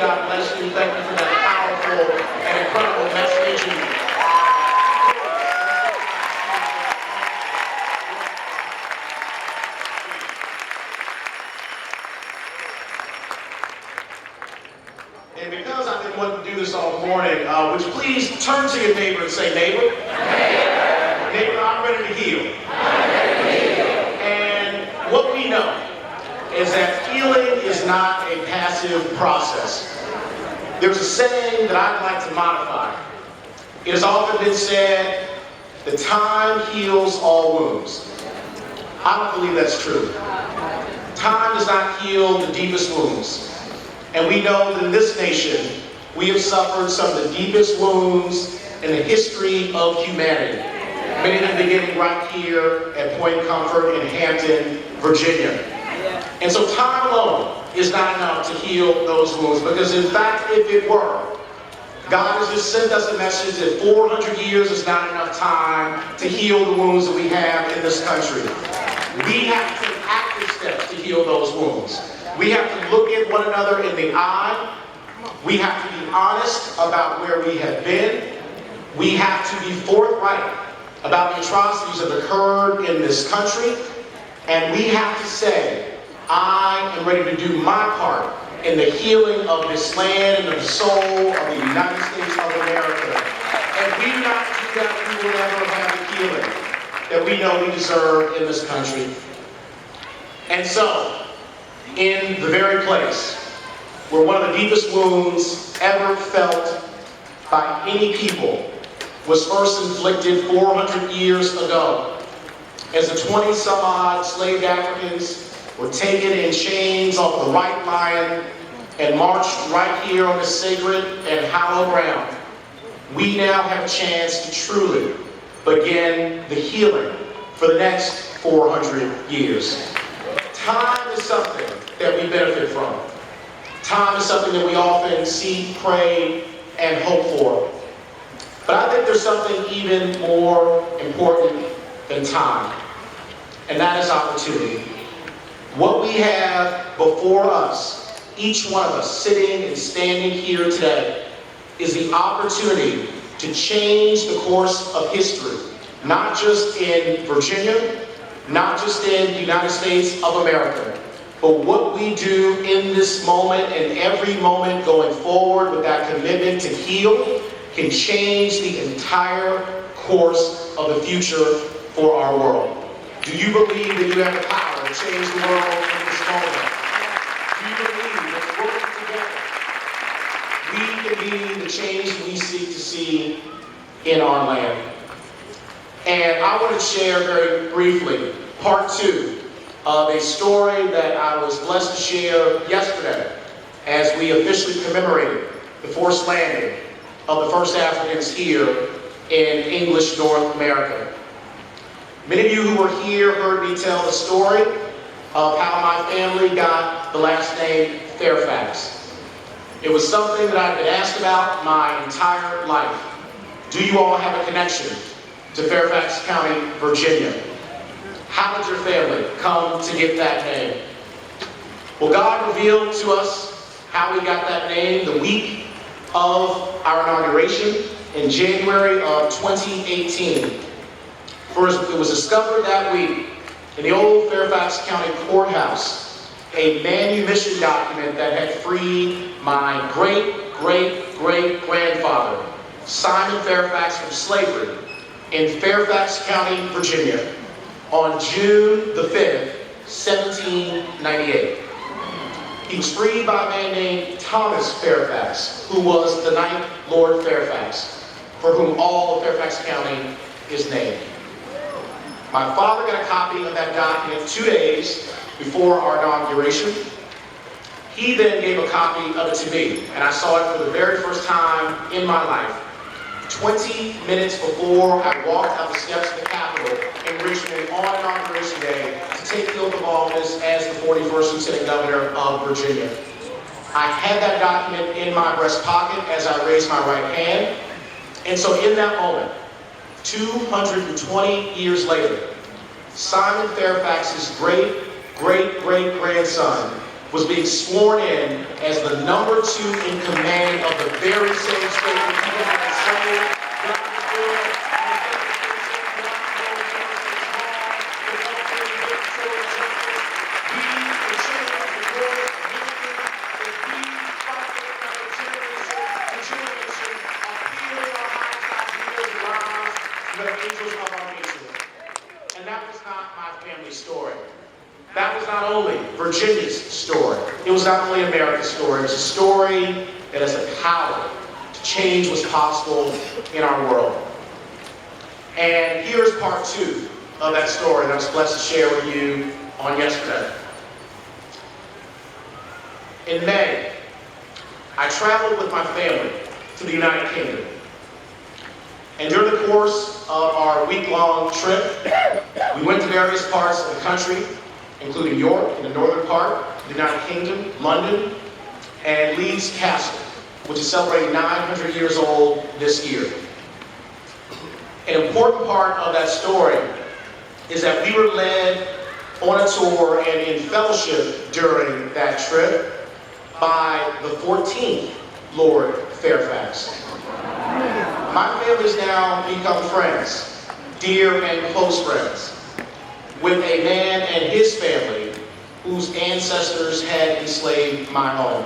God bless you. Thank you for that powerful and incredible message. And because I've been wanting to do this all morning, would you please turn to your neighbor and say, neighbor, neighbor, I'm ready to heal. And what we know is that healing is not a passive process. There's a saying that I'd like to modify. It has often been said that time heals all wounds. I don't believe that's true. Time does not heal the deepest wounds. And we know that in this nation, we have suffered some of the deepest wounds in the history of humanity. Many of them beginning right here at Point Comfort in Hampton, Virginia. And so time alone is not enough to heal those wounds, because in fact, if it were, God has just sent us a message that 400 years is not enough time to heal the wounds that we have in this country. We have to take active steps to heal those wounds. We have to look at one another in the eye. We have to be honest about where we have been. We have to be forthright about the atrocities that have occurred in this country. And we have to say, I am ready to do my part in the healing of this land and the soul of the United States of America. And if we do not do that, we will never have the healing that we know we deserve in this country. And so, in the very place where one of the deepest wounds ever felt by any people was first inflicted 400 years ago, as the 20-some-odd enslaved Africans were taken in chains off the White Lion and marched right here on this sacred and hallowed ground. We now have a chance to truly begin the healing for the next 400 years. Time is something that we benefit from. Time is something that we often seek, pray, and hope for. But I think there's something even more important than time, and that is opportunity. What we have before us, each one of us sitting and standing here today, is the opportunity to change the course of history, not just in Virginia, not just in the United States of America, but what we do in this moment and every moment going forward with that commitment to heal can change the entire course of the future for our world. Do you believe that you have the power to change the world in this moment? Do you believe that working together, we can be the change we seek to see in our land? And I want to share very briefly part 2 of a story that I was blessed to share yesterday as we officially commemorated the forced landing of the first Africans here in English North America. Many of you who were here heard me tell the story of how my family got the last name Fairfax. It was something that I've been asked about my entire life. Do you all have a connection to Fairfax County, Virginia? How did your family come to get that name? Well, God revealed to us how we got that name the week of our inauguration in January of 2018. First, it was discovered that week in the old Fairfax County Courthouse, a manumission document that had freed my great-great-great-grandfather, Simon Fairfax, from slavery in Fairfax County, Virginia, on June the 5th, 1798. He was freed by a man named Thomas Fairfax, who was the 9th Lord Fairfax, for whom all of Fairfax County is named. My father got a copy of that document 2 days before our inauguration. He then gave a copy of it to me, and I saw it for the very first time in my life, 20 minutes before I walked out the steps of the Capitol in Richmond on Inauguration Day to take the oath of office as the 41st Lieutenant Governor of Virginia. I had that document in my breast pocket as I raised my right hand, and so in that moment, 220 years later, Simon Fairfax's great-great-great-grandson was being sworn in as the #2 in command of the very same state that he had enslaved, got the bill, angels of our nation. And that was not my family's story. That was not only Virginia's story. It was not only America's story. It was a story that has the power to change what's possible in our world. And here's part 2 of that story that I was blessed to share with you on yesterday. In May, I traveled with my family to the United Kingdom. And during the course of our week-long trip, we went to various parts of the country, including York in the northern part, the United Kingdom, London, and Leeds Castle, which is celebrating 900 years old this year. An important part of that story is that we were led on a tour and in fellowship during that trip by the 14th Lord Fairfax. My family's now become friends, dear and close friends, with a man and his family whose ancestors had enslaved my home.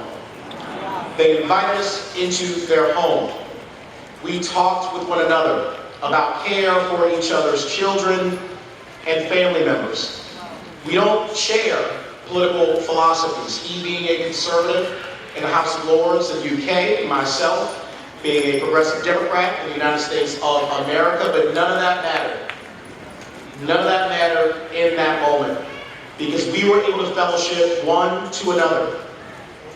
They invited us into their home. We talked with one another about care for each other's children and family members. We don't share political philosophies. He being a conservative in the House of Lords in the UK, myself being a progressive Democrat in the United States of America, but none of that mattered. None of that mattered in that moment, because we were able to fellowship one to another,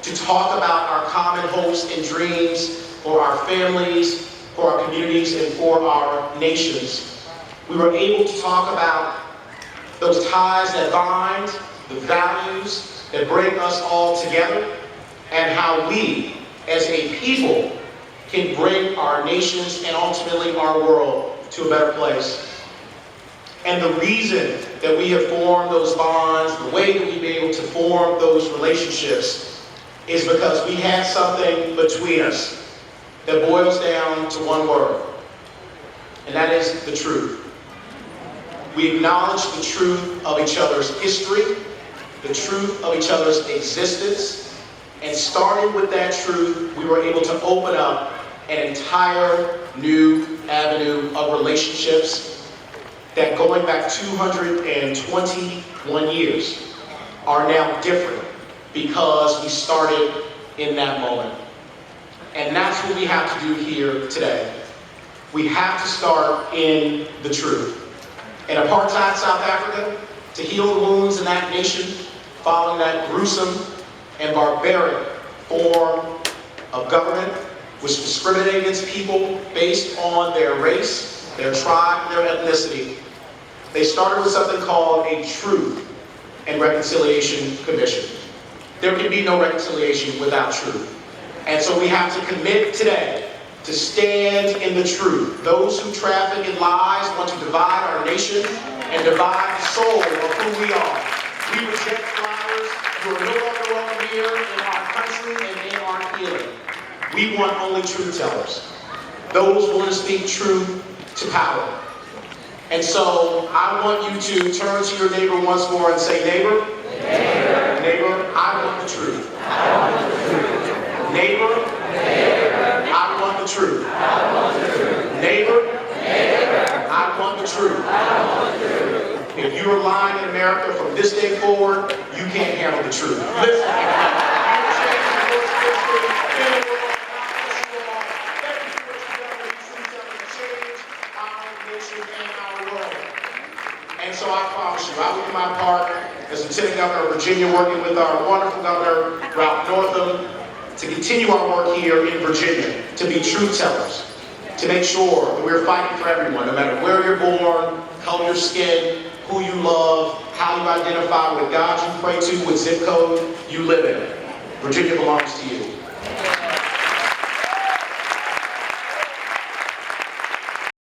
to talk about our common hopes and dreams for our families, for our communities, and for our nations. We were able to talk about those ties that bind, the values that bring us all together, and how we, as a people, can bring our nations and ultimately our world to a better place. And the reason that we have formed those bonds, the way that we've been able to form those relationships, is because we had something between us that boils down to one word, and that is the truth. We acknowledge the truth of each other's history, the truth of each other's existence, and starting with that truth, we were able to open up an entire new avenue of relationships that, going back 221 years, are now different because we started in that moment. And that's what we have to do here today. We have to start in the truth. In apartheid South Africa, to heal the wounds in that nation following that gruesome and barbaric form of government which discriminated against people based on their race, their tribe, their ethnicity, they started with something called a Truth and Reconciliation Commission. There can be no reconciliation without truth. And so we have to commit today to stand in the truth. Those who traffic in lies want to divide our nation and divide the soul of who we are. We reject liars who are no longer welcome here in our country and in our healing. We want only truth tellers. Those willing to speak truth to power. And so I want you to turn to your neighbor once more and say, neighbor, neighbor, neighbor, I want the truth. I want the truth. Neighbor, neighbor, I want the truth. I want the truth. Neighbor, neighbor, I want the truth. I want the truth. If you are lying in America from this day forward, you can't handle the truth. Listen. And so I promise you, I will do my part as Lieutenant Governor of Virginia, working with our wonderful Governor, Ralph Northam, to continue our work here in Virginia, to be truth tellers, to make sure that we're fighting for everyone, no matter where you're born, color your skin, who you love, how you identify, what God you pray to, what zip code you live in. Virginia belongs to you.